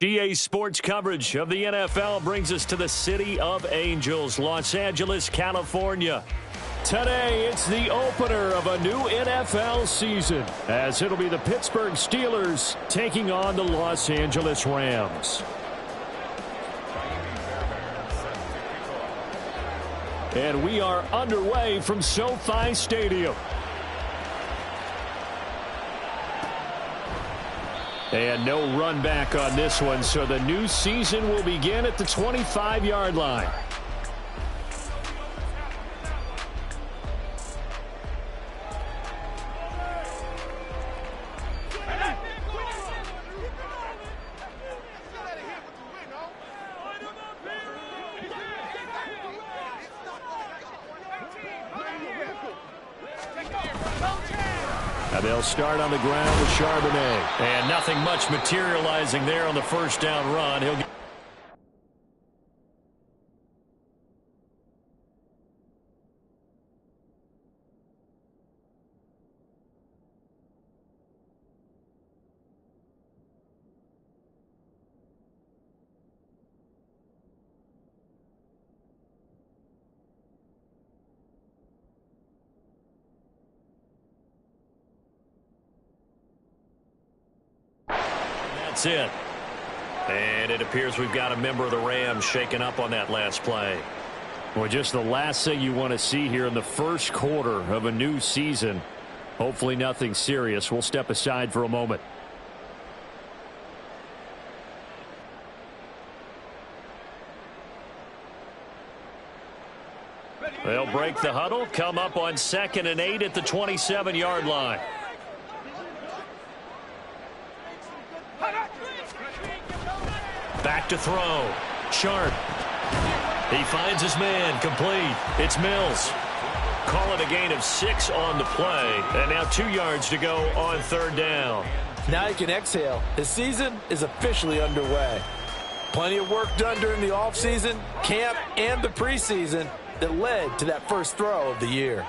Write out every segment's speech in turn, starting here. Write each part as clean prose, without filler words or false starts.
GA Sports coverage of the NFL brings us to the City of Angels, Los Angeles, California. Today, it's the opener of a new NFL season, as it'll be the Pittsburgh Steelers taking on the Los Angeles Rams. And we are underway from SoFi Stadium. And no run back on this one, so the new season will begin at the 25-yard line. They'll start on the ground with Charbonnet. And nothing much materializing there on the first down run. He'll get it. And it appears we've got a member of the Rams shaken up on that last play. Well, just the last thing you want to see here in the first quarter of a new season. Hopefully nothing serious. We'll step aside for a moment. They'll break the huddle, come up on 2nd and 8 at the 27-yard line. Back to throw. Sharp. He finds his man. Complete. It's Mills. Call it a gain of 6 on the play. And now 2 yards to go on 3rd down. Now you can exhale. The season is officially underway. Plenty of work done during the offseason, camp, and the preseason that led to that first throw of the year.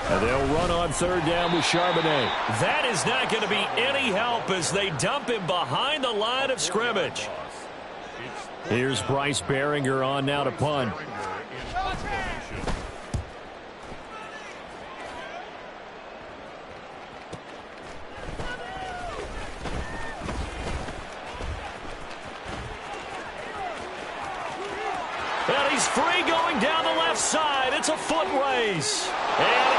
And they'll run on 3rd down with Charbonnet. That is not going to be any help as they dump him behind the line of scrimmage. Here's Bryce Behringer on now to punt. And he's free going down the left side. It's a foot race. And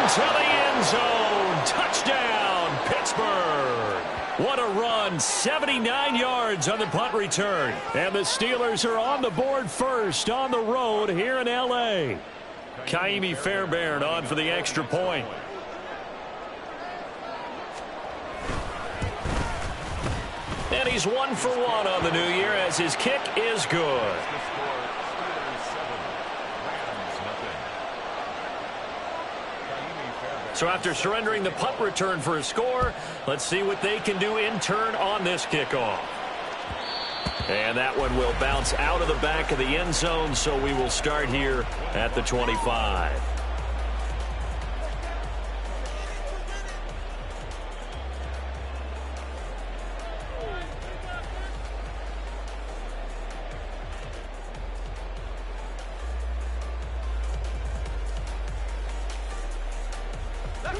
into the end zone. Touchdown, Pittsburgh. What a run. 79 yards on the punt return. And the Steelers are on the board first on the road here in L.A. Kaimi Fairbairn on for the extra point. And he's 1 for 1 on the new year as his kick is good. So after surrendering the punt return for a score, let's see what they can do in turn on this kickoff. And that one will bounce out of the back of the end zone, so we will start here at the 25.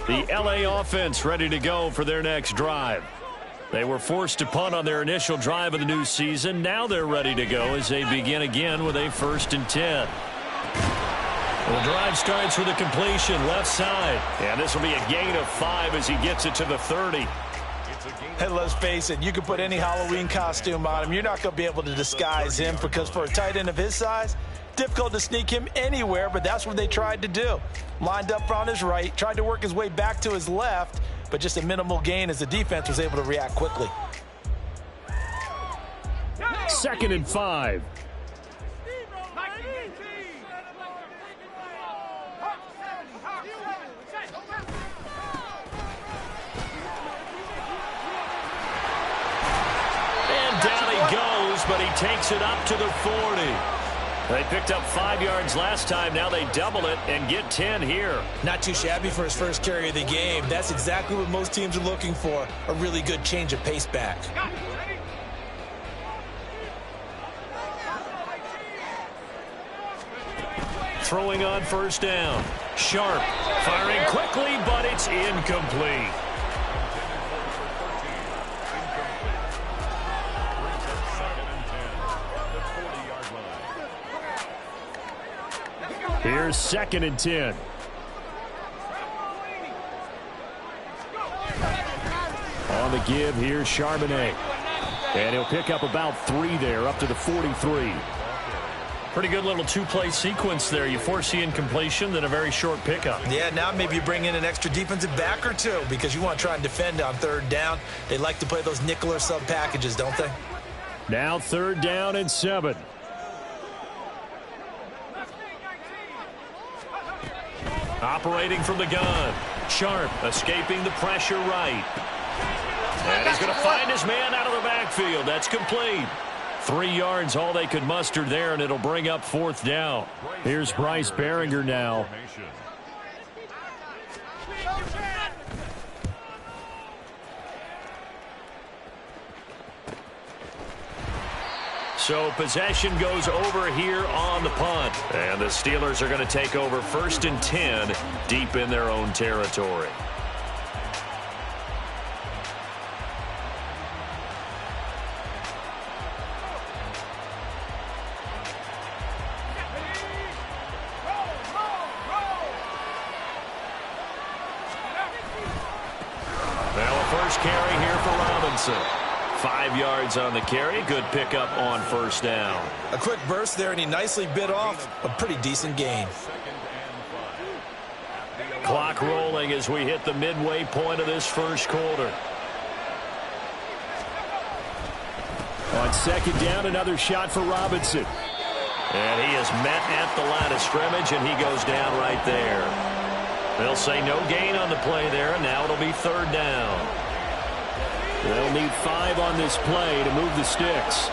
The L.A. offense ready to go for their next drive. They were forced to punt on their initial drive of the new season. Now they're ready to go as they begin again with a 1st and 10. The drive starts with a completion left side. And this will be a gain of 5 as he gets it to the 30. Hey, let's face it, you can put any Halloween costume on him. You're not going to be able to disguise him because for a tight end of his size, difficult to sneak him anywhere, but that's what they tried to do. Lined up on his right, tried to work his way back to his left, but just a minimal gain as the defense was able to react quickly. 2nd and 5. And down he goes, but he takes it up to the 40. They picked up 5 yards last time. Now they double it and get 10 here. Not too shabby for his first carry of the game. That's exactly what most teams are looking for, a really good change of pace back. Throwing on first down. Sharp firing quickly, but it's incomplete. Here's 2nd and 10. On the give, here's Charbonnet. And he'll pick up about 3 there, up to the 43. Pretty good little two-play sequence there. You force the incompletion, then a very short pickup. Yeah, now maybe you bring in an extra defensive back or two because you want to try and defend on 3rd down. They like to play those nickel or sub packages, don't they? Now 3rd down and 7. Operating from the gun. Sharp escaping the pressure right. And he's going to find his man out of the backfield. That's complete. 3 yards, all they could muster there, and it'll bring up 4th down. Here's Bryce Behringer now. So possession goes over here on the punt. And the Steelers are going to take over 1st and 10 deep in their own territory. Now a first carry here for Robinson. 5 yards on the carry. Good pickup on 1st down. A quick burst there, and he nicely bit off a pretty decent gain. Clock rolling as we hit the midway point of this first quarter. On 2nd down, another shot for Robinson. And he is met at the line of scrimmage, and he goes down right there. They'll say no gain on the play there, and now it'll be 3rd down. They'll need 5 on this play to move the sticks.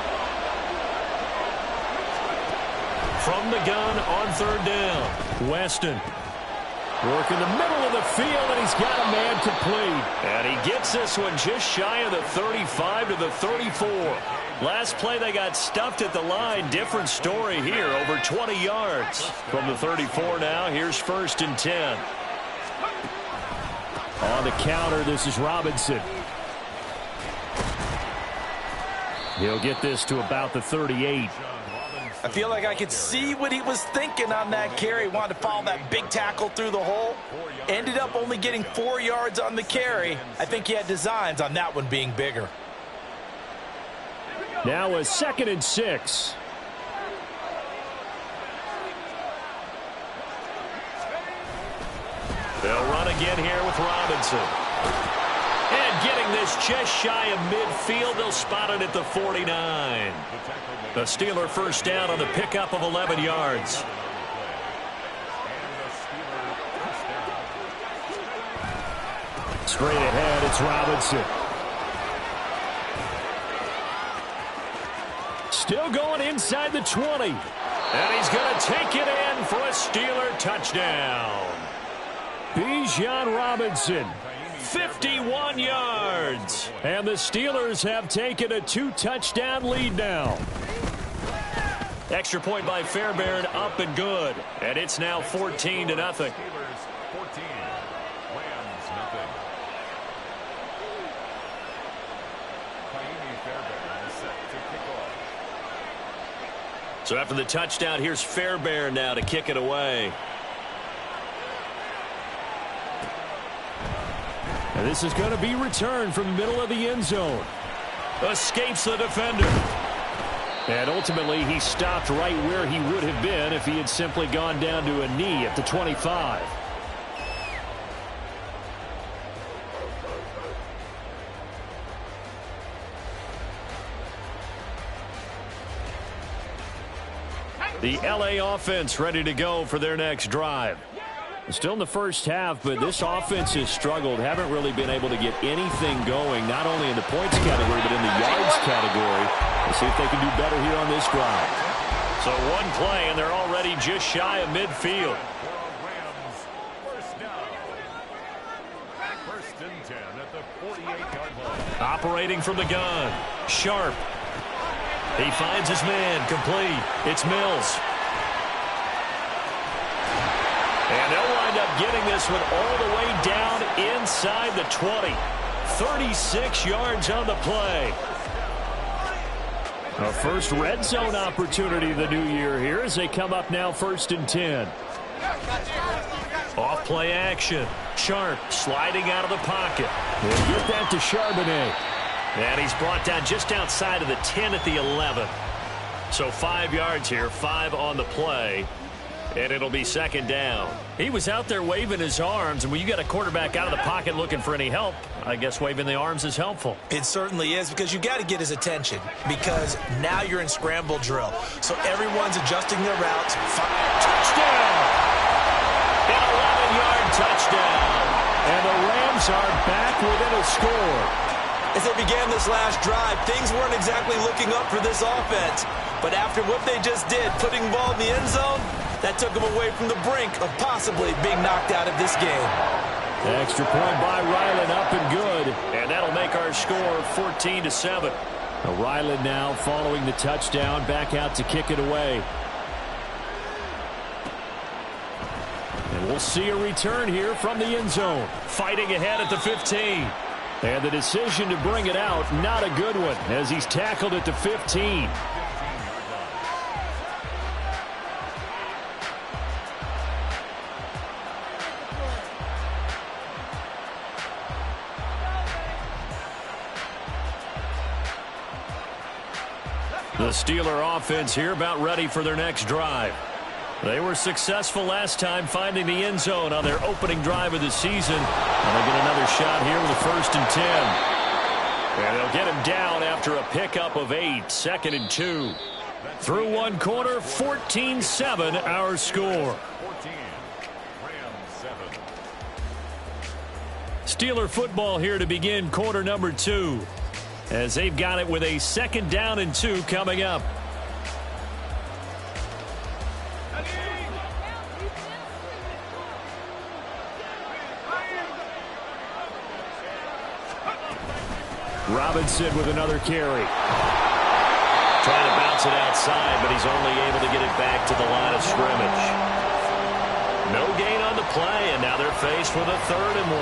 From the gun on 3rd down. Weston working the middle of the field, and he's got a man complete. And he gets this one just shy of the 35 to the 34. Last play they got stuffed at the line. Different story here, over 20 yards. From the 34 now, here's 1st and 10. On the counter, this is Robinson. He'll get this to about the 38. I feel like I could see what he was thinking on that carry. Wanted to follow that big tackle through the hole. Ended up only getting 4 yards on the carry. I think he had designs on that one being bigger. Now a 2nd and 6. They'll run again here with Robinson. And getting this just shy of midfield, they'll spot it at the 49. The Steeler 1st down on the pickup of 11 yards. Straight ahead, it's Robinson. Still going inside the 20. And he's going to take it in for a Steeler touchdown. Bijan Robinson, 51 yards. And the Steelers have taken a 2-touchdown lead now. Extra point by Fairbairn, up and good. And it's now 14-0. So after the touchdown, here's Fairbairn now to kick it away. And this is going to be returned from the middle of the end zone. Escapes the defender. And ultimately, he stopped right where he would have been if he had simply gone down to a knee at the 25. The LA offense ready to go for their next drive. Still in the first half, but this offense has struggled. Haven't really been able to get anything going, not only in the points category, but in the yards category. We'll see if they can do better here on this drive. So one play, and they're already just shy of midfield. First and 10 at the 48-yard line. Operating from the gun. Sharp. He finds his man. Complete. It's Mills. And they'll wind up getting this one all the way down inside the 20. 36 yards on the play. A first red zone opportunity the new year here as they come up now first and 10. Off play action. Sharp sliding out of the pocket. We'll get that to Charbonnet. And he's brought down just outside of the 10 at the 11. So 5 yards here, 5 on the play. And it'll be second down. He was out there waving his arms, and when you got a quarterback out of the pocket looking for any help, I guess waving the arms is helpful. It certainly is, because you got to get his attention, because now you're in scramble drill. So everyone's adjusting their routes. Touchdown! An 11-yard touchdown. And the Rams are back within a score. As they began this last drive, things weren't exactly looking up for this offense. But after what they just did, putting the ball in the end zone, that took them away from the brink of possibly being knocked out of this game. Extra point by Ryland, up and good. And that'll make our score 14-7. Ryland now following the touchdown, back out to kick it away. And we'll see a return here from the end zone. Fighting ahead at the 15. And the decision to bring it out, not a good one, as he's tackled at the 15. The Steeler offense here about ready for their next drive. They were successful last time finding the end zone on their opening drive of the season. And they get another shot here with a first and 10. And they'll get him down after a pickup of 8, second and 2. Through one quarter, 14-7 our score. 14, Rams 7. Steeler football here to begin quarter number 2. As they've got it with a second down and 2 coming up. Robinson with another carry. Trying to bounce it outside, but he's only able to get it back to the line of scrimmage. No gain on the play, and now they're faced with a 3rd and 1.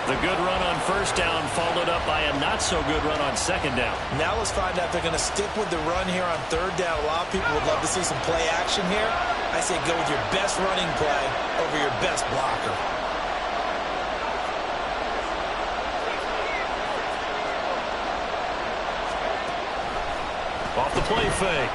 The good run on first down followed up by a not-so-good run on second down. Now let's find out if they're going to stick with the run here on 3rd down. A lot of people would love to see some play action here. I say go with your best running play over your best blocker. Off the play fake.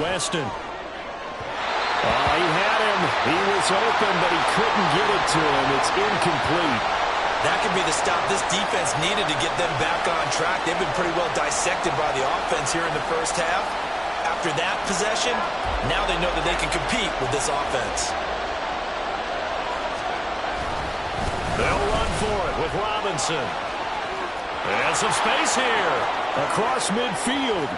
Weston. He had him. He was open, but he couldn't get it to him. It's incomplete. That could be the stop this defense needed to get them back on track. They've been pretty well dissected by the offense here in the first half. After that possession, now they know that they can compete with this offense. They'll run for it with Robinson. And some space here. Across midfield.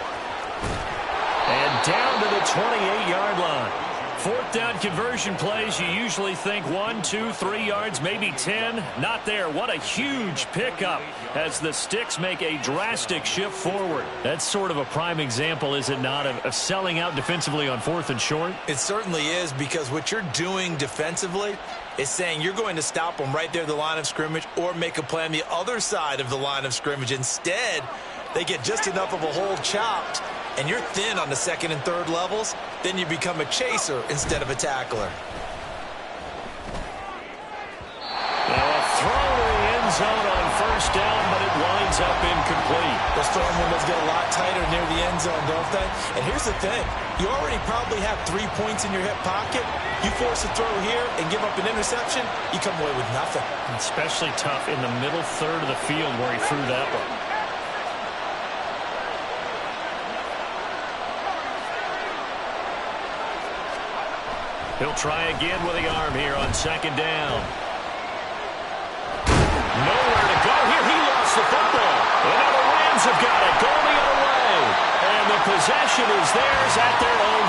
And down to the 28-yard line. 4th down conversion plays, you usually think 1, 2, 3 yards, maybe 10. Not there. What a huge pickup as the Sticks make a drastic shift forward. That's sort of a prime example, is it not, of selling out defensively on 4th and short? It certainly is, because what you're doing defensively is saying you're going to stop them right there at the line of scrimmage or make a play on the other side of the line of scrimmage. Instead, they get just enough of a hole chopped, and you're thin on the 2nd and 3rd levels, then you become a chaser instead of a tackler. Now a throw to the end zone on first down, but it winds up incomplete. Those throwing windows get a lot tighter near the end zone, don't they? And here's the thing. You already probably have 3 points in your hip pocket. You force a throw here and give up an interception, you come away with nothing. Especially tough in the middle 3rd of the field where he threw that one. He'll try again with the arm here on second down. Nowhere to go here. He lost the football. And now the Rams have got it. Going the other way. And the possession is theirs at their own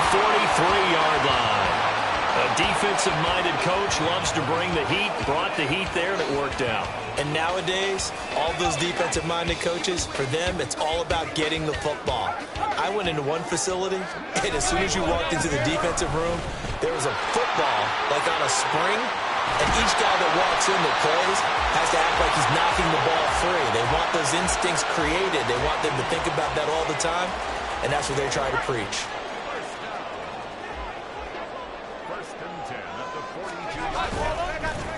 defensive-minded coach loves to bring the heat, brought the heat there, and it worked out. And nowadays, all those defensive-minded coaches, for them, it's all about getting the football. I went into one facility, and as soon as you walked into the defensive room, there was a football, like on a spring, and each guy that walks in that plays has to act like he's knocking the ball free. They want those instincts created. They want them to think about that all the time, and that's what they try to preach.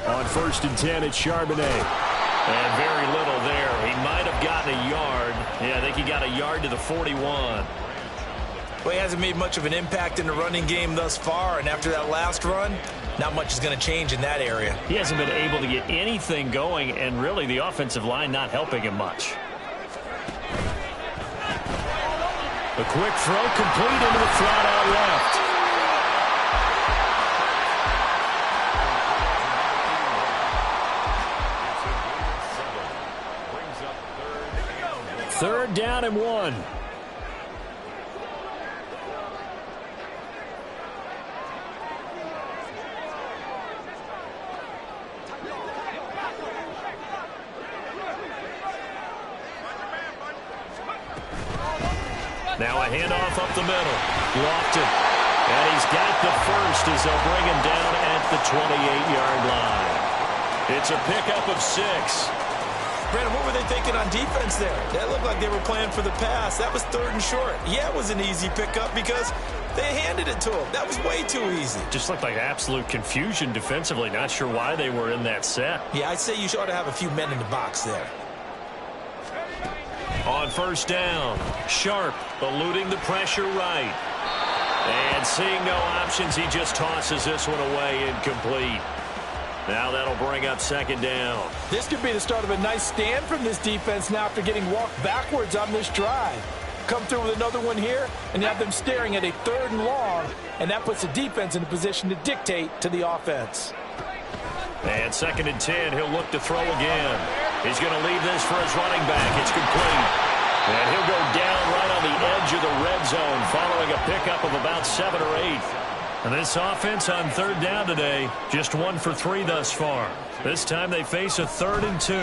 On 1st and 10, it's Charbonnet. And very little there. He might have gotten a yard. Yeah, I think he got a yard to the 41. Well, he hasn't made much of an impact in the running game thus far, and after that last run, not much is going to change in that area. He hasn't been able to get anything going, and really the offensive line not helping him much. A quick throw complete into the flat out left. Third down and 1. Now a handoff up the middle. Lofton. And he's got the first as they'll bring him down at the 28-yard line. It's a pickup of 6. Brandon, what were they thinking on defense there? That looked like they were playing for the pass. That was 3rd and short. Yeah, it was an easy pickup because they handed it to him. That was way too easy. Just looked like absolute confusion defensively. Not sure why they were in that set. Yeah, I'd say you ought to have a few men in the box there. On 1st down, Sharp eluding the pressure right. And seeing no options, he just tosses this one away incomplete. Now that'll bring up 2nd down. This could be the start of a nice stand from this defense now after getting walked backwards on this drive. Come through with another one here, and you have them staring at a 3rd and long, and that puts the defense in a position to dictate to the offense. And 2nd and 10, he'll look to throw again. He's going to leave this for his running back. It's complete. And he'll go down right on the edge of the red zone following a pickup of about 7 or 8. And this offense on 3rd down today, just 1 for 3 thus far. This time they face a 3rd and 2.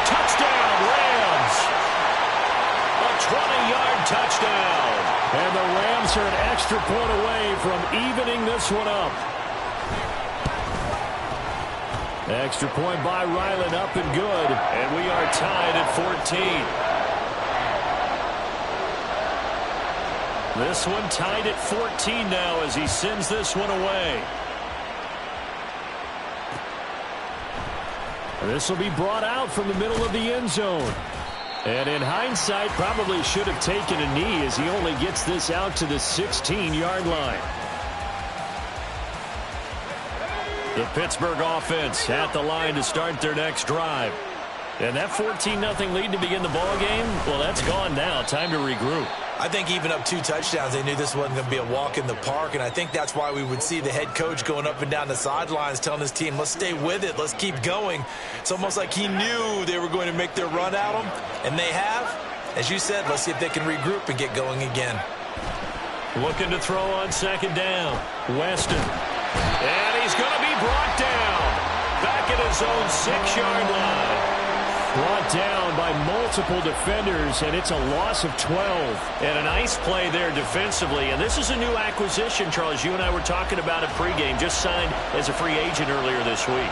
Touchdown, Rams! A 20-yard touchdown. And the Rams are an extra point away from evening this one up. Extra point by Ryland, up and good. And we are tied at 14. This one tied at 14 now as he sends this one away. This will be brought out from the middle of the end zone. And in hindsight, probably should have taken a knee as he only gets this out to the 16-yard line. The Pittsburgh offense at the line to start their next drive. And that 14-0 lead to begin the ball game, well, that's gone now. Time to regroup. I think even up 2 touchdowns, they knew this wasn't going to be a walk in the park, and I think that's why we would see the head coach going up and down the sidelines telling his team, let's stay with it, let's keep going. It's almost like he knew they were going to make their run at him, and they have. As you said, let's see if they can regroup and get going again. Looking to throw on 2nd down. Weston. And he's going to be brought down. Back at his own 6-yard line. Brought down by multiple defenders, and it's a loss of 12. And a nice play there defensively. And this is a new acquisition, Charles. You and I were talking about it pregame. Just signed as a free agent earlier this week.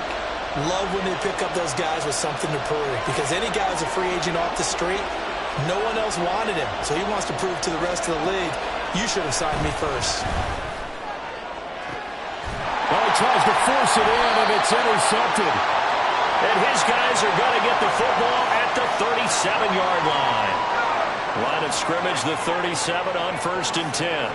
Love when they pick up those guys with something to prove. Because any guy who's a free agent off the street, no one else wanted him. So he wants to prove to the rest of the league, you should have signed me first. Well, he tries to force it in, and it's intercepted. And his guys are going to get the football at the 37-yard line. Line of scrimmage, the 37 on 1st and 10.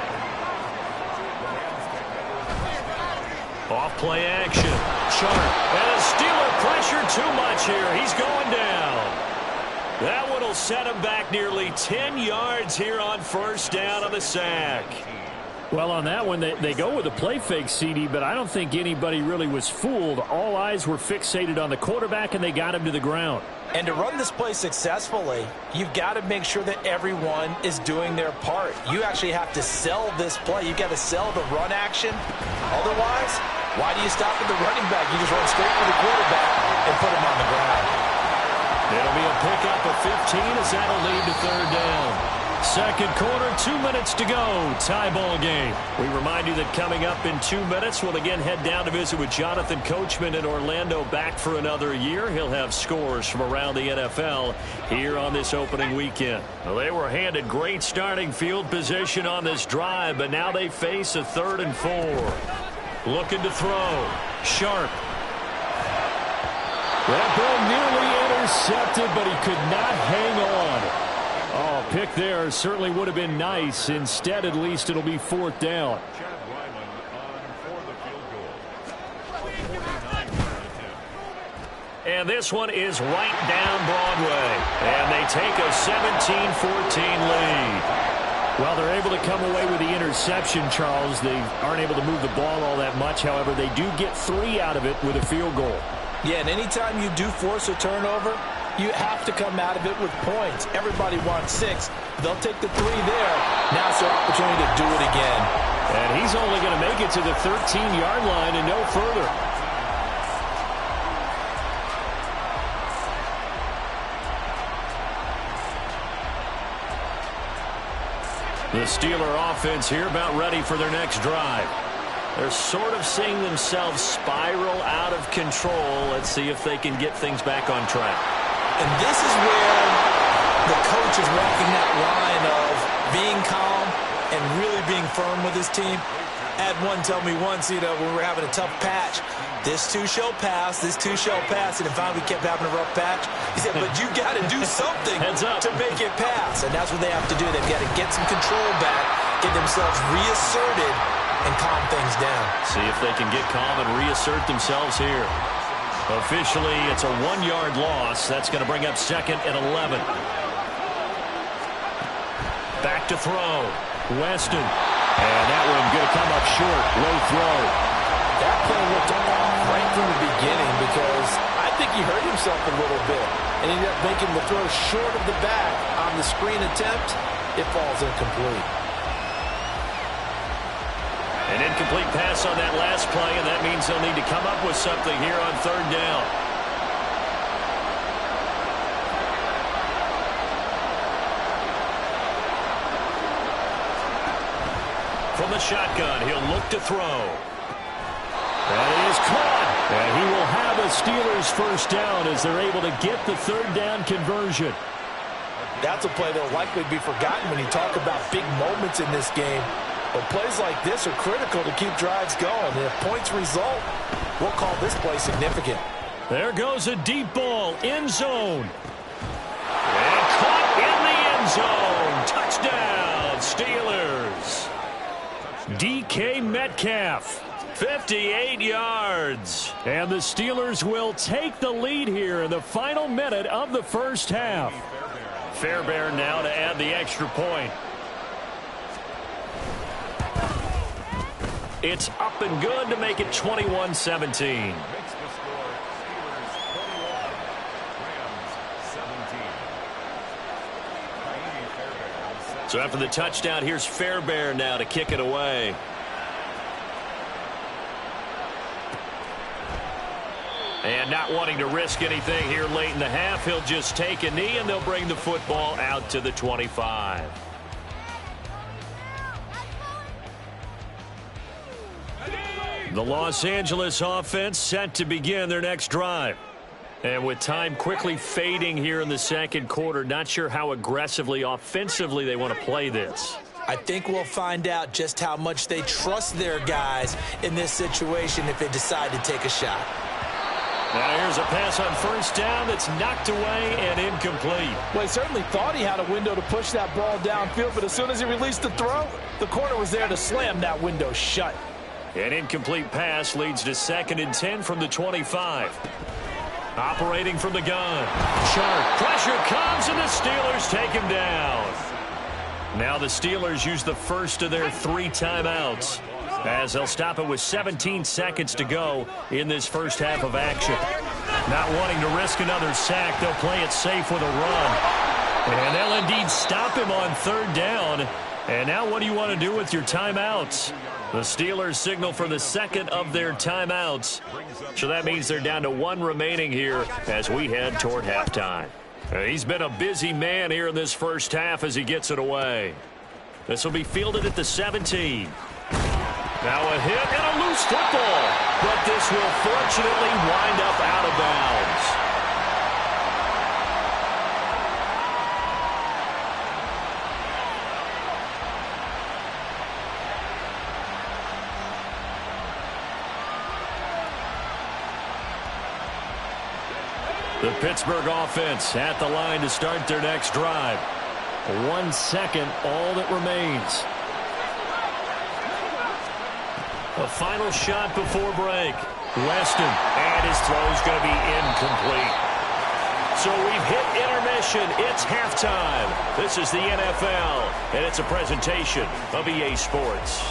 Off play action. Sharp. And a Steeler pressure too much here. He's going down. That one will set him back nearly 10 yards here on 1st down on the sack. Well, on that one, they go with a play fake, CD, but I don't think anybody really was fooled. All eyes were fixated on the quarterback, and they got him to the ground. And to run this play successfully, you've got to make sure that everyone is doing their part. You actually have to sell this play. You've got to sell the run action. Otherwise, why do you stop at the running back? You just run straight for the quarterback and put him on the ground. It'll be a pickup of 15 as that'll lead to third down. Second quarter, 2 minutes to go. Tie ball game. We remind you that coming up in 2 minutes, we'll again head down to visit with Jonathan Coachman in Orlando, back for another year. He'll have scores from around the NFL here on this opening weekend. Well, they were handed great starting field position on this drive, but now they face a 3rd and 4. Looking to throw. Sharp. That ball nearly intercepted, but he could not hang on. Oh, pick there certainly would have been nice. Instead, at least it'll be 4th down. And this one is right down Broadway. And they take a 17-14 lead. Well, they're able to come away with the interception, Charles. They aren't able to move the ball all that much. However, they do get 3 out of it with a field goal. Yeah, and anytime you do force a turnover, you have to come out of it with points. Everybody wants 6. They'll take the 3 there. Now it's their opportunity to do it again. And he's only going to make it to the 13-yard line and no further. The Steeler offense here about ready for their next drive. They're sort of seeing themselves spiral out of control. Let's see if they can get things back on track. And this is where the coach is walking that line of being calm and really being firm with his team. I had one tell me once, when we were having a tough patch, this too shall pass, this too shall pass, and finally we kept having a rough patch. He said, but you got to do something to make it pass. And that's what they have to do. They've got to get some control back, get themselves reasserted, and calm things down. See if they can get calm and reassert themselves here. Officially, it's a 1-yard loss. That's going to bring up 2nd and 11. Back to throw. Weston. And that one going to come up short. Low throw. That play looked off right from the beginning because I think he hurt himself a little bit. And he ended up making the throw short of the back on the screen attempt. It falls incomplete. An incomplete pass on that last play, and that means they'll need to come up with something here on 3rd down. From the shotgun, he'll look to throw. That is caught. And he will have a Steelers first down as they're able to get the 3rd down conversion. That's a play that will likely be forgotten when you talk about big moments in this game. But plays like this are critical to keep drives going. And if points result, we'll call this play significant. There goes a deep ball, end zone. And caught in the end zone. Touchdown, Steelers. DK Metcalf, 58 yards. And the Steelers will take the lead here in the final minute of the first half. Fairbairn now to add the extra point. It's up and good to make it 21-17. So after the touchdown, here's Fairbairn now to kick it away. And not wanting to risk anything here late in the half, he'll just take a knee and they'll bring the football out to the 25. The Los Angeles offense set to begin their next drive. And with time quickly fading here in the second quarter, not sure how aggressively, offensively they want to play this. I think we'll find out just how much they trust their guys in this situation if they decide to take a shot. Now here's a pass on first down that's knocked away and incomplete. Well, he certainly thought he had a window to push that ball downfield, but as soon as he released the throw, the corner was there to slam that window shut. An incomplete pass leads to 2nd and 10 from the 25. Operating from the gun. Sharp. Pressure comes, and the Steelers take him down. Now the Steelers use the first of their 3 timeouts, as they'll stop it with 17 seconds to go in this first half of action. Not wanting to risk another sack, they'll play it safe with a run. And they'll indeed stop him on 3rd down. And now what do you want to do with your timeouts? The Steelers signal for the second of their timeouts. So that means they're down to 1 remaining here as we head toward halftime. He's been a busy man here in this first half as he gets it away. This will be fielded at the 17. Now a hit and a loose football. But this will fortunately wind up out of bounds. The Pittsburgh offense at the line to start their next drive. 1 second, all that remains. A final shot before break. Weston, and his throw's going to be incomplete. So we've hit intermission. It's halftime. This is the NFL, and it's a presentation of EA Sports.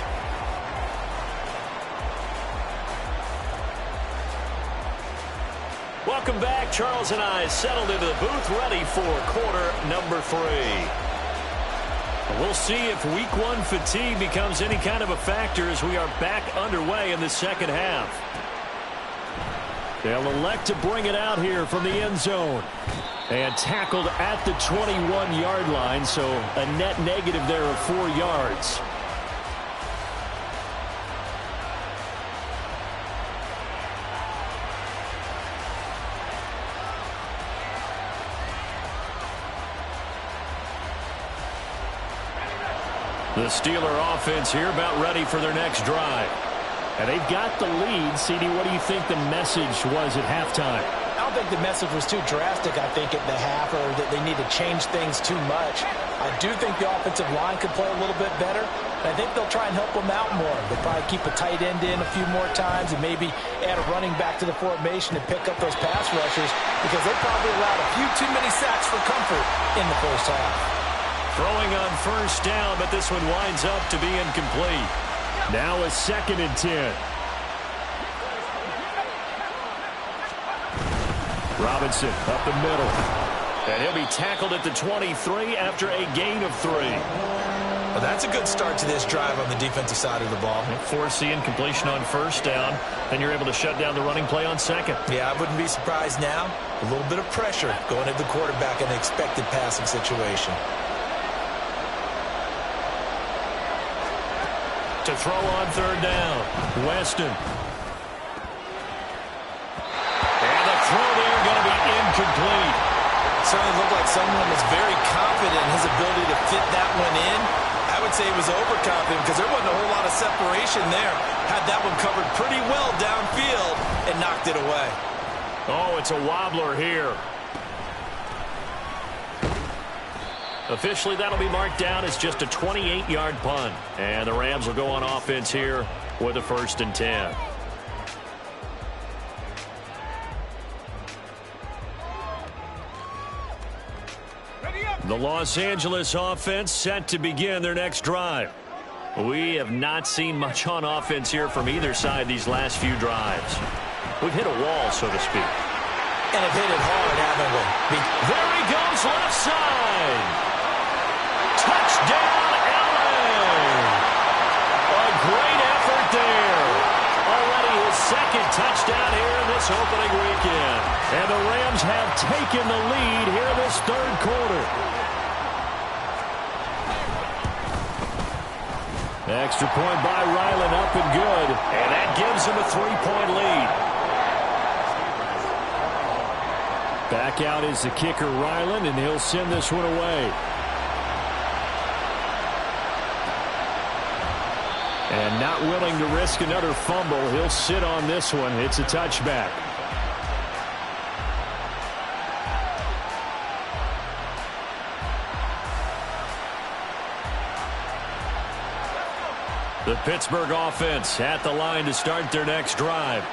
Welcome back. Charles and I settled into the booth, ready for quarter number 3. We'll see if week 1 fatigue becomes any kind of a factor as we are back underway in the second half. They'll elect to bring it out here from the end zone. And tackled at the 21-yard line, so a net negative there of 4 yards. The Steeler offense here about ready for their next drive. And they've got the lead. CD, what do you think the message was at halftime? I don't think the message was too drastic, I think, at the half, or that they need to change things too much. I do think the offensive line could play a little bit better. I think they'll try and help them out more. They'll probably keep a tight end in a few more times and maybe add a running back to the formation to pick up those pass rushers, because they probably allowed a few too many sacks for comfort in the first half. Throwing on first down, but this one winds up to be incomplete. Now a 2nd and 10. Robinson up the middle. And he'll be tackled at the 23 after a gain of 3. Well, that's a good start to this drive on the defensive side of the ball. Force the incompletion on first down. Then you're able to shut down the running play on 2nd. Yeah, I wouldn't be surprised now. A little bit of pressure going at the quarterback in an expected passing situation. To throw on 3rd down, Weston. And the throw there going to be incomplete. Certainly looked like someone was very confident in his ability to fit that one in. I would say he was overconfident because there wasn't a whole lot of separation there. Had that one covered pretty well downfield and knocked it away. Oh, it's a wobbler here. Officially, that'll be marked down as just a 28-yard punt. And the Rams will go on offense here with a 1st and 10. The Los Angeles offense set to begin their next drive. We have not seen much on offense here from either side these last few drives. We've hit a wall, so to speak. And have hit it hard, haven't we? There he goes, left side. Touchdown, LA! A great effort there. Already his 2nd touchdown here in this opening weekend. And the Rams have taken the lead here in this 3rd quarter. Extra point by Ryland, up and good. And that gives him a 3-point lead. Back out is the kicker, Ryland, and he'll send this one away. And not willing to risk another fumble, he'll sit on this one. It's a touchback. The Pittsburgh offense at the line to start their next drive.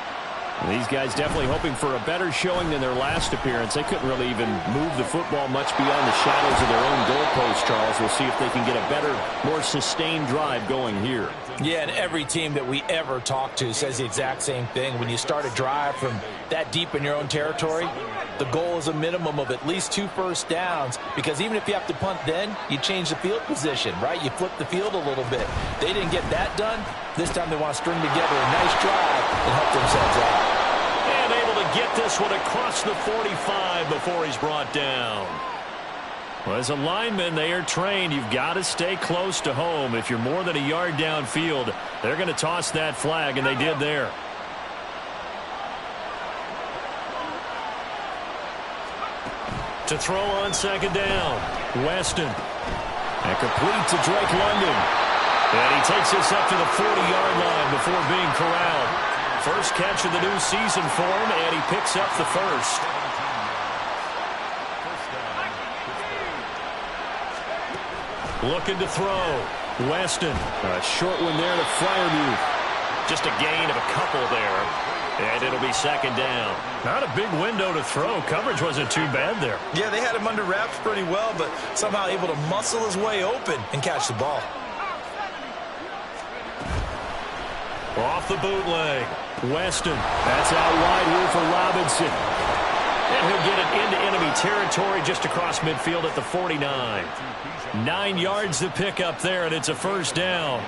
These guys definitely hoping for a better showing than their last appearance. They couldn't really even move the football much beyond the shadows of their own goalpost, Charles. We'll see if they can get a better, more sustained drive going here. Yeah, and every team that we ever talk to says the exact same thing. When you start a drive from that deep in your own territory, the goal is a minimum of at least 2 first downs, because even if you have to punt then, you change the field position, right? You flip the field a little bit. They didn't get that done. This time they want to string together a nice drive and help themselves out. And able to get this one across the 45 before he's brought down. Well, as a lineman, they are trained. You've got to stay close to home. If you're more than a yard downfield, they're going to toss that flag, and they did there. To throw on second down, Weston. And complete to Drake London. And he takes this up to the 40-yard line before being corralled. First catch of the new season for him, and he picks up the first. Looking to throw. Weston. A short one there to Freiermuth. Just a gain of a couple there. And it'll be second down. Not a big window to throw. Coverage wasn't too bad there. Yeah, they had him under wraps pretty well, but somehow able to muscle his way open and catch the ball. Off the bootleg. Weston. That's out wide here for Robinson. And he'll get it into enemy territory just across midfield at the 49. 9 yards to pick up there, and it's a first down.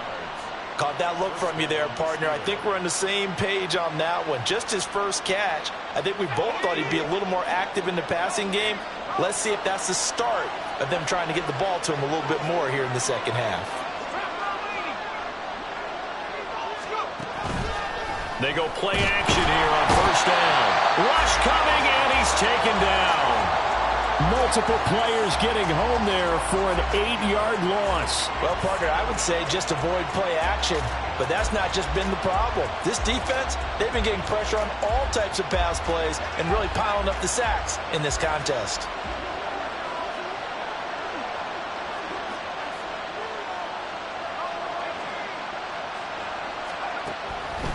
Caught that look from you there, partner. I think we're on the same page on that one. Just his first catch. I think we both thought he'd be a little more active in the passing game. Let's see if that's the start of them trying to get the ball to him a little bit more here in the second half. They go play action here on first down. Rush coming, and he's taken down. Multiple players getting home there for an 8-yard loss. Well, partner, I would say just avoid play action, but that's not just been the problem. This defense, they've been getting pressure on all types of pass plays and really piling up the sacks in this contest.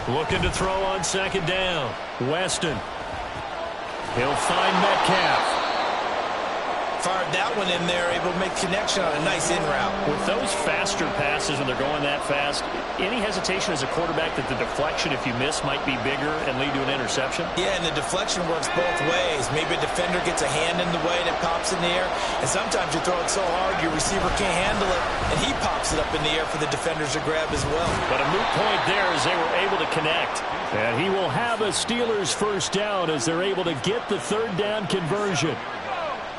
Looking to throw on second down. Weston. He'll find Metcalf. Fired that one in there, able to make connection on a nice in route. With those faster passes, when they're going that fast, any hesitation as a quarterback that the deflection, if you miss, might be bigger and lead to an interception? Yeah, and the deflection works both ways. Maybe a defender gets a hand in the way and it pops in the air, and sometimes you throw it so hard your receiver can't handle it, and he pops it up in the air for the defenders to grab as well. But a moot point there as they were able to connect. And he will have a Steelers first down as they're able to get the third down conversion.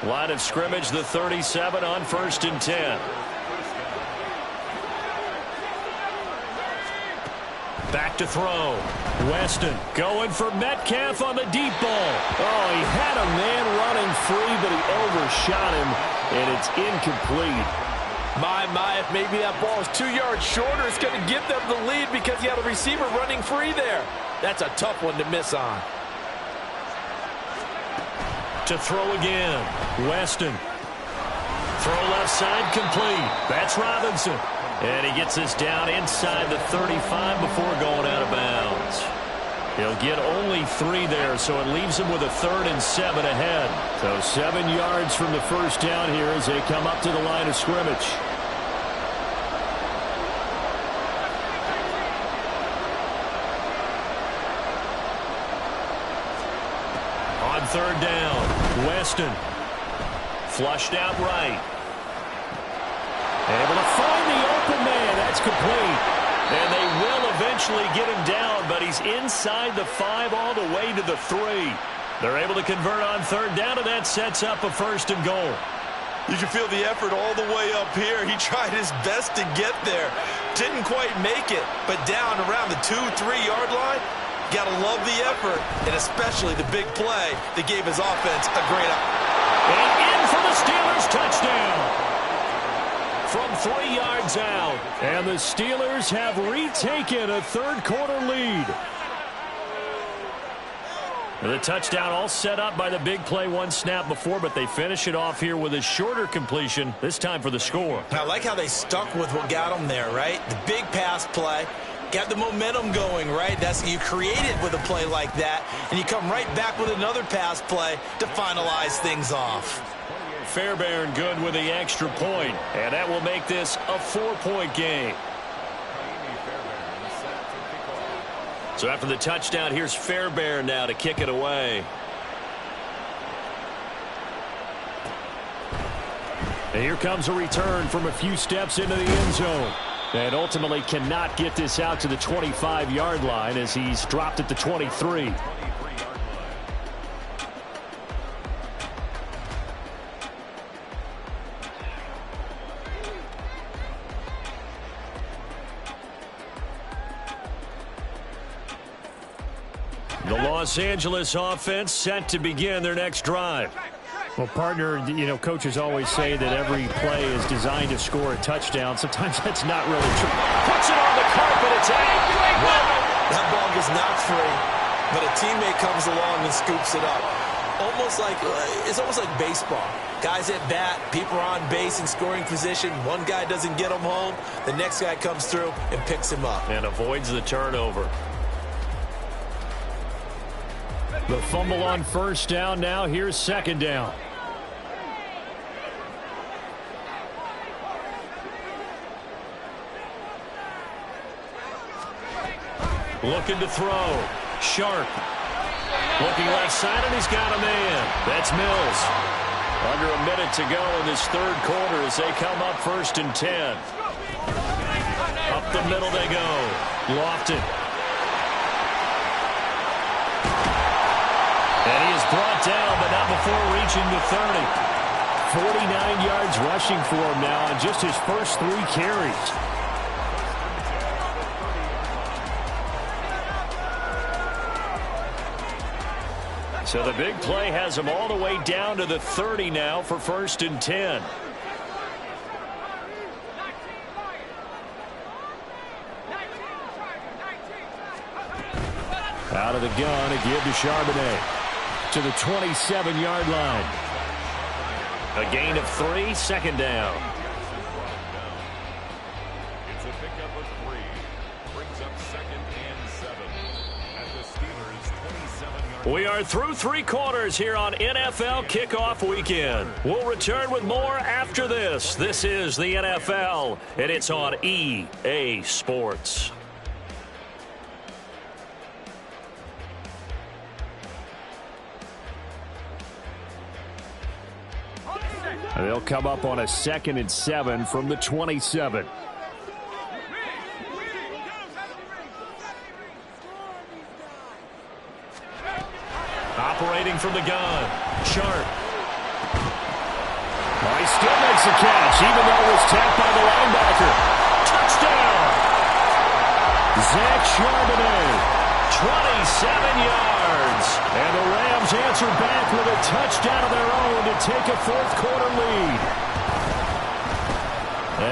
Line of scrimmage, the 37 on 1st and 10. Back to throw. Weston going for Metcalf on the deep ball. Oh, he had a man running free, but he overshot him, and it's incomplete. My, if maybe that ball is 2 yards shorter, it's going to give them the lead because you had a receiver running free there. That's a tough one to miss on. To throw again. Weston. Throw left side complete. That's Robinson. And he gets this down inside the 35 before going out of bounds. He'll get only 3 there, so it leaves him with a 3rd and 7 ahead. So 7 yards from the first down here as they come up to the line of scrimmage. On third down, Weston. Flushed out right. Able to find the open man. That's complete. And they will eventually get him down, but he's inside the 5 all the way to the 3. They're able to convert on third down, and that sets up a 1st and goal. You can feel the effort all the way up here. He tried his best to get there. Didn't quite make it, but down around the 2-3 yard line, got to love the effort, and especially the big play that gave his offense a great And in for the Steelers, touchdown. From 3 yards out, and the Steelers have retaken a third-quarter lead. The touchdown all set up by the big play 1 snap before, but they finish it off here with a shorter completion, this time for the score. I like how they stuck with what got them there, right? The big pass play, Got the momentum going, right? That's you created with a play like that, and you come right back with another pass play to finalize things off. Fairbairn good with the extra point, and that will make this a 4-point game. So after the touchdown, here's Fairbairn now to kick it away. And here comes a return from a few steps into the end zone. And ultimately cannot get this out to the 25-yard line as he's dropped at the 23. The Los Angeles offense set to begin their next drive. Well, partner, coaches always say that every play is designed to score a touchdown. Sometimes that's not really true. Puts it on the carpet. It's out. Well, that ball gets knocked free, but a teammate comes along and scoops it up. It's almost like baseball. Guys at bat, people are on base in scoring position. One guy doesn't get him home. The next guy comes through and picks him up. And avoids the turnover. The fumble on first down now. Here's second down. Looking to throw. Sharp. Looking left side, and he's got a man. That's Mills. Under a minute to go in this third quarter as they come up 1st and 10. Up the middle they go. Lofton. And he is brought down, but not before reaching the 30. 49 yards rushing for him now on just his first 3 carries. So the big play has him all the way down to the 30 now for 1st and 10. Out of the gun, a give to Charbonnet to the 27-yard line. A gain of 3, second down. It's a pickup of 3. Brings up 2nd and 7. At the Steelers' 27-yard. We are through 3 quarters here on NFL Kickoff Weekend. We'll return with more after this. This is the NFL, and it's on EA Sports. They'll come up on a 2nd and 7 from the 27. Operating from the gun. Sharp. He still makes the catch, even though it was tapped by the linebacker. Touchdown! Zach Charbonnet. 27 yards. And the Rams answer back with a touchdown of their own to take a 4th quarter lead.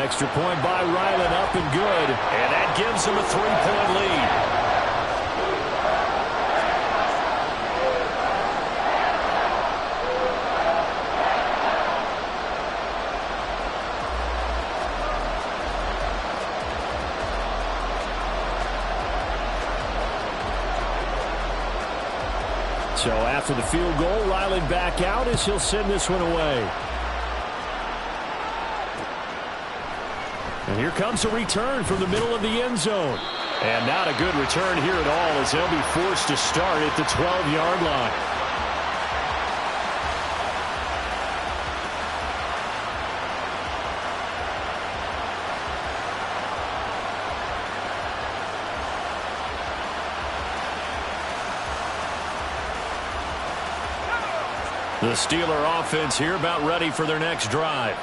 Extra point by Ryland, up and good. And that gives them a 3-point lead. So after the field goal, Riley back out as he'll send this one away. And here comes a return from the middle of the end zone. And not a good return here at all as they'll be forced to start at the 12-yard line. The Steeler offense here about ready for their next drive.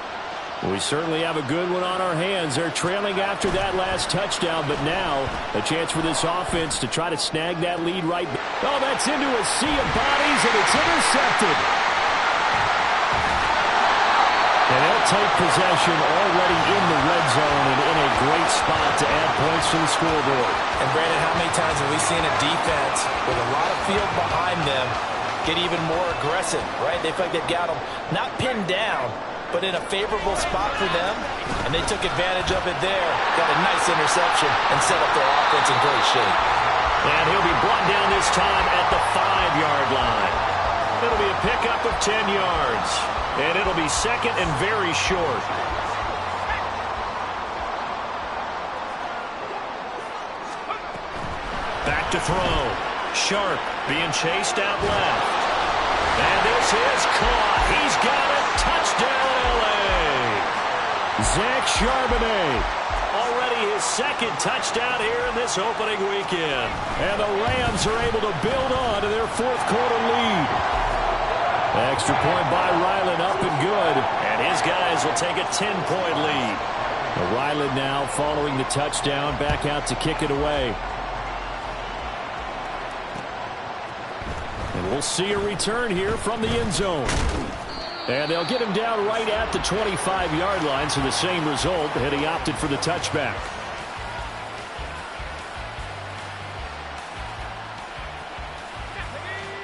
We certainly have a good one on our hands. They're trailing after that last touchdown, but now a chance for this offense to try to snag that lead right. Oh, that's into a sea of bodies, and it's intercepted. And they'll take possession already in the red zone and in a great spot to add points to the scoreboard. And Brandon, how many times have we seen a defense with a lot of field behind them get even more aggressive, right? They feel like they've got them not pinned down, but in a favorable spot for them, and they took advantage of it there. Got a nice interception and set up their offense in great shape. And he'll be brought down this time at the 5-yard line. It'll be a pickup of 10 yards, and it'll be second and very short. Back to throw. Sharp being chased out left. And this is caught. He's got it. Touchdown, L.A. Zach Charbonnet. Already his second touchdown here in this opening weekend. And the Rams are able to build on to their fourth quarter lead. Extra point by Ryland, up and good. And his guys will take a 10-point lead. Ryland now following the touchdown, back out to kick it away. And we'll see a return here from the end zone. And they'll get him down right at the 25-yard line, so the same result, and he opted for the touchback.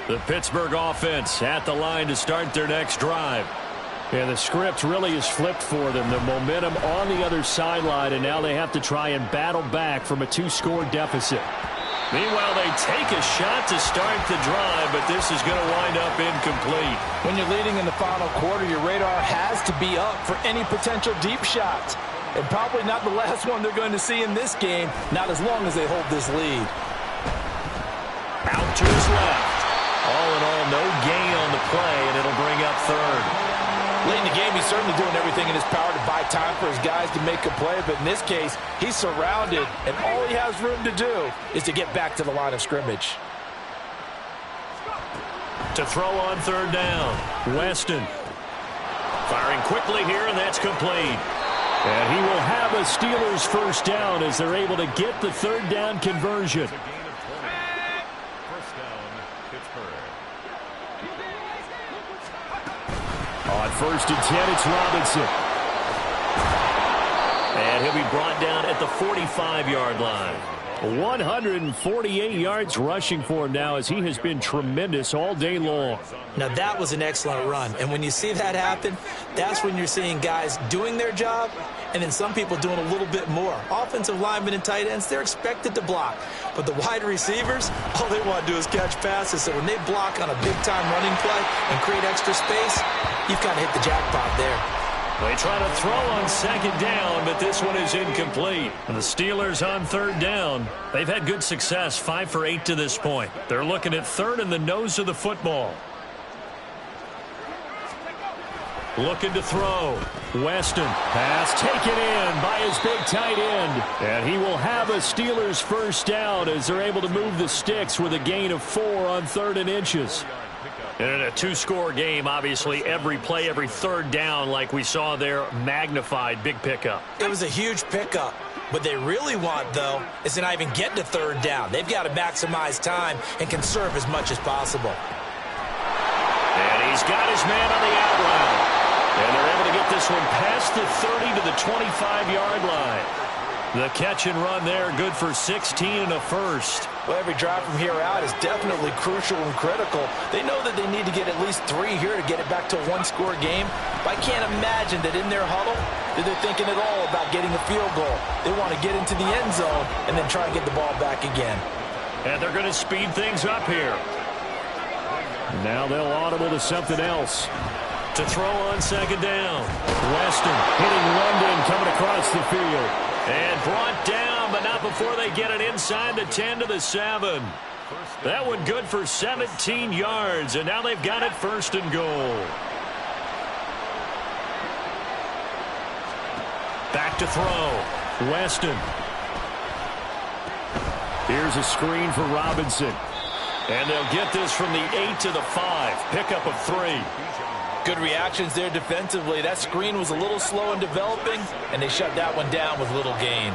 The Pittsburgh offense at the line to start their next drive. And the script really is flipped for them. The momentum on the other sideline, and now they have to try and battle back from a 2-score deficit. Meanwhile, they take a shot to start the drive, but this is going to wind up incomplete. When you're leading in the final quarter, your radar has to be up for any potential deep shots. And probably not the last one they're going to see in this game, not as long as they hold this lead. Out to his left. All in all, no gain on the play, and it'll bring up third. Late in the game, he's certainly doing everything in his power to buy time for his guys to make a play. But in this case, he's surrounded, and all he has room to do is to get back to the line of scrimmage. To throw on third down, Weston. Firing quickly here, and that's complete. And he will have a Steelers first down as they're able to get the third down conversion. On 1st and 10, it's Robinson. And he'll be brought down at the 45-yard line. 148 yards rushing for him now, as he has been tremendous all day long. Now, that was an excellent run. And when you see that happen, that's when you're seeing guys doing their job and then some people doing a little bit more. Offensive linemen and tight ends, they're expected to block. But the wide receivers, all they want to do is catch passes. So when they block on a big-time running play and create extra space, you've kind of hit the jackpot there. They try to throw on second down, but this one is incomplete. And the Steelers on third down. They've had good success, 5 for 8 to this point. They're looking at third in the nose of the football. Looking to throw. Weston. Pass taken in by his big tight end. And he will have a Steelers first down as they're able to move the sticks with a gain of 4 on 3rd and inches. And in a 2-score game, obviously, every play, every third down, like we saw there, magnified, big pickup. It was a huge pickup. What they really want, though, is to not even get to third down. They've got to maximize time and conserve as much as possible. And he's got his man on the out route. And they're able to get this one past the 30 to the 25-yard line. The catch and run there, good for 16 and a first. Well, every drive from here out is definitely crucial and critical. They know that they need to get at least 3 here to get it back to a 1-score game. But I can't imagine that in their huddle that they're thinking at all about getting a field goal. They want to get into the end zone and then try and get the ball back again. And they're going to speed things up here. Now they'll audible to something else. To throw on second down. Weston hitting London coming across the field. And brought down, but not before they get it inside the 10 to the 7. That one good for 17 yards, and now they've got it 1st and goal. Back to throw. Weston. Here's a screen for Robinson. And they'll get this from the 8 to the 5. Pickup of 3. Good reactions there defensively. That screen was a little slow in developing, and they shut that one down with little gain.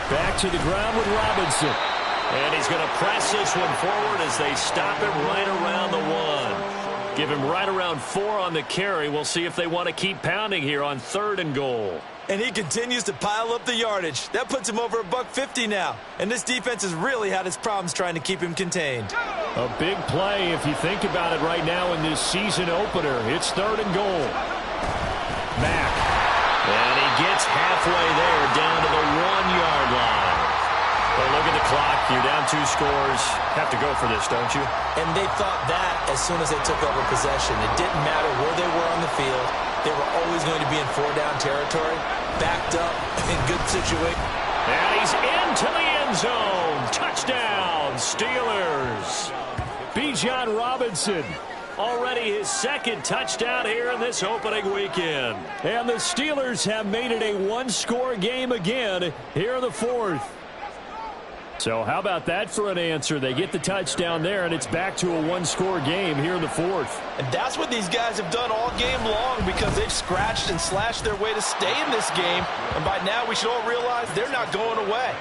Back to the ground with Robinson. And he's going to press this one forward as they stop him right around the 1. Give him right around 4 on the carry. We'll see if they want to keep pounding here on 3rd and goal. And he continues to pile up the yardage. That puts him over $150 now. And this defense has really had its problems trying to keep him contained. A big play if you think about it right now in this season opener. It's 3rd and goal. Mack. And he gets halfway there down to the 1-yard line. Well, look at the clock. You're down 2 scores. Have to go for this, don't you? And they thought that as soon as they took over possession. It didn't matter where they were on the field. They were always going to be in 4-down territory, backed up, in good situation. And he's into the end zone. Touchdown, Steelers. Bijan Robinson. Already his 2nd touchdown here in this opening weekend. And the Steelers have made it a 1-score game again here in the 4th. So how about that for an answer? They get the touchdown there, and it's back to a 1-score game here in the 4th. And that's what these guys have done all game long because they've scratched and slashed their way to stay in this game. And by now we should all realize they're not going away.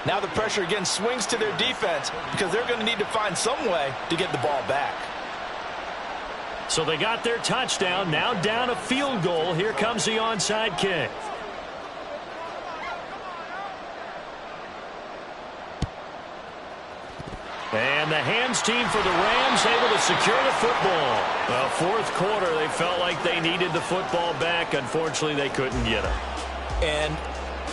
Now the pressure again swings to their defense because they're going to need to find some way to get the ball back. So they got their touchdown, now down a field goal. Here comes the onside kick. And the hands team for the Rams able to secure the football. Well, 4th quarter, they felt like they needed the football back. Unfortunately, they couldn't get it. And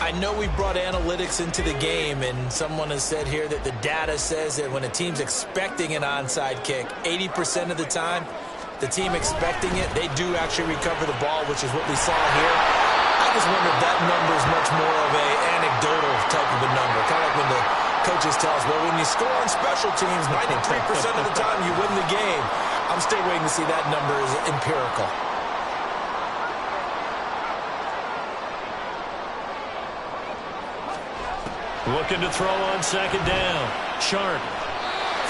I know we brought analytics into the game, and someone has said here that the data says that when a team's expecting an onside kick, 80% of the time, the team expecting it, they do actually recover the ball, which is what we saw here. I just wonder if that number is much more of a anecdotal type of a number. Kind of like when the coaches tell us, well, when you score on special teams, 93% of the time you win the game. I'm still waiting to see that number is empirical. Looking to throw on 2nd down. Sharp.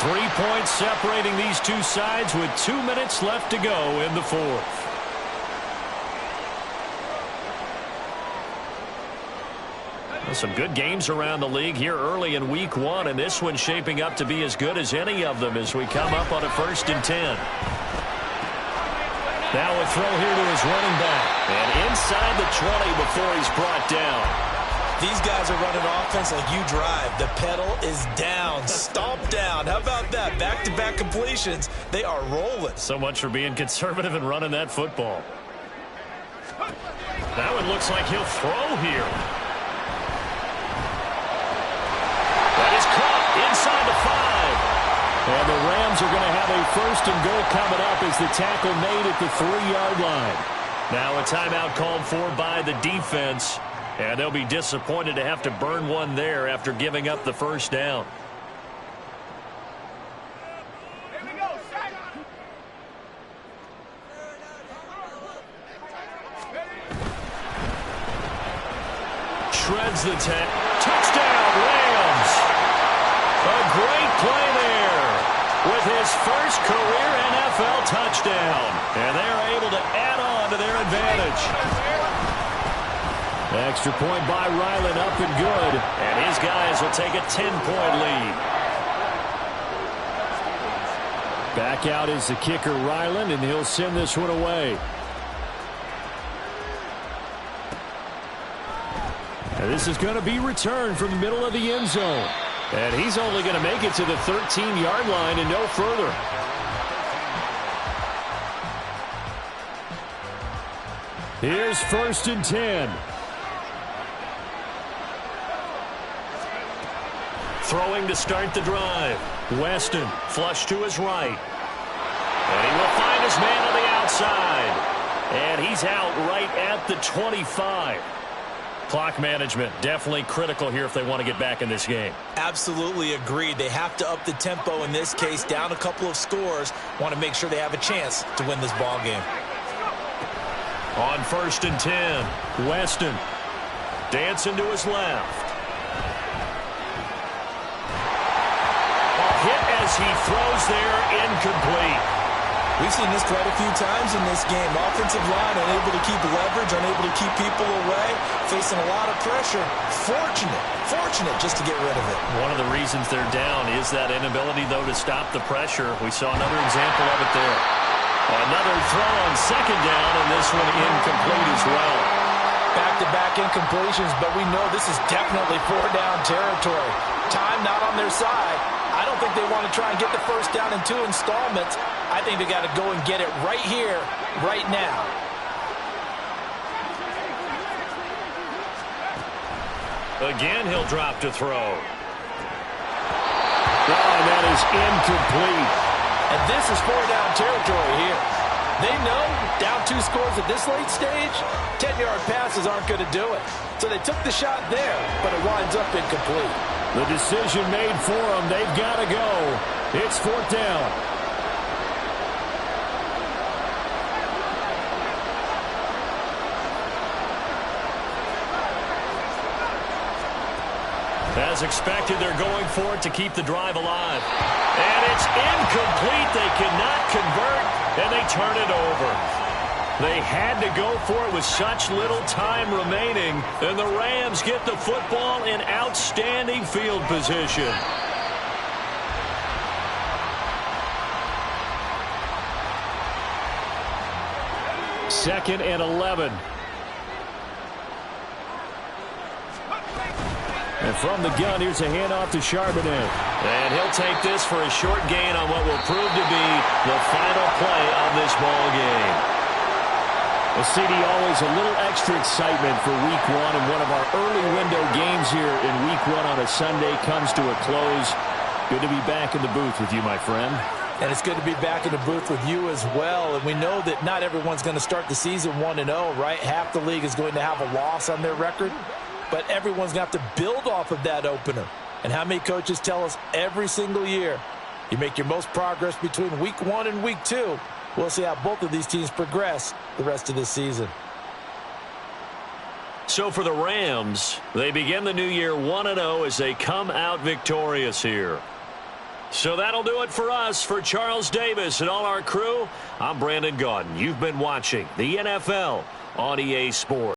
3 points separating these two sides with 2 minutes left to go in the 4th. Some good games around the league here early in week 1, and this one's shaping up to be as good as any of them as we come up on a 1st and 10. Now a throw here to his running back. And inside the 20 before he's brought down. These guys are running offense like you drive. The pedal is down, stomp down. How about that? Back-to-back completions. They are rolling. So much for being conservative and running that football. That one looks like he'll throw here. That is caught inside the 5. And the Rams are going to have a 1st and goal coming up as the tackle made at the 3-yard line. Now a timeout called for by the defense. And they'll be disappointed to have to burn one there after giving up the 1st down. Shreds the touchdown, Rams. A great play there with his first career NFL touchdown. And they're able to add on to their advantage. Extra point by Ryland, up and good. And his guys will take a 10-point lead. Back out is the kicker, Ryland, and he'll send this one away. And this is going to be returned from the middle of the end zone. And he's only going to make it to the 13-yard line and no further. Here's 1st and 10. Throwing to start the drive. Weston flush to his right. And he will find his man on the outside. And he's out right at the 25. Clock management definitely critical here if they want to get back in this game. Absolutely agreed. They have to up the tempo in this case, down a couple of scores. Want to make sure they have a chance to win this ball game. On 1st and 10, Weston dancing to his left. Hit as he throws there, incomplete. We've seen this quite a few times in this game. Offensive line unable to keep leverage, unable to keep people away, facing a lot of pressure. Fortunate just to get rid of it. One of the reasons they're down is that inability, though, to stop the pressure. We saw another example of it there. Another throw on 2nd down, and this one incomplete as well. Back-to-back incompletions, but we know this is definitely four-down territory. Time not on their side. I don't think they want to try and get the first down in 2 installments. I think they got to go and get it right here, right now. Again, he'll drop to throw. Oh, and that is incomplete. And this is four-down territory here. They know down 2 scores at this late stage, 10-yard passes aren't going to do it. So they took the shot there, but it winds up incomplete. The decision made for them. They've got to go. It's 4th down. As expected, they're going for it to keep the drive alive. And it's incomplete. They cannot convert, and they turn it over. They had to go for it with such little time remaining, and the Rams get the football in outstanding field position. Second and 11. And from the gun, here's a handoff to Charbonnet. And he'll take this for a short gain on what will prove to be the final play of this ball game. Well, CD, always a little extra excitement for Week 1, and one of our early window games here in Week 1 on a Sunday comes to a close. Good to be back in the booth with you, my friend. And it's good to be back in the booth with you as well. And we know that not everyone's going to start the season 1-0, right? Half the league is going to have a loss on their record. But everyone's going to have to build off of that opener. And how many coaches tell us every single year, you make your most progress between Week 1 and Week 2. We'll see how both of these teams progress the rest of this season. So for the Rams, they begin the new year 1-0 as they come out victorious here. So that'll do it for us. For Charles Davis and all our crew, I'm Brandon Gaudin. You've been watching the NFL on EA Sports.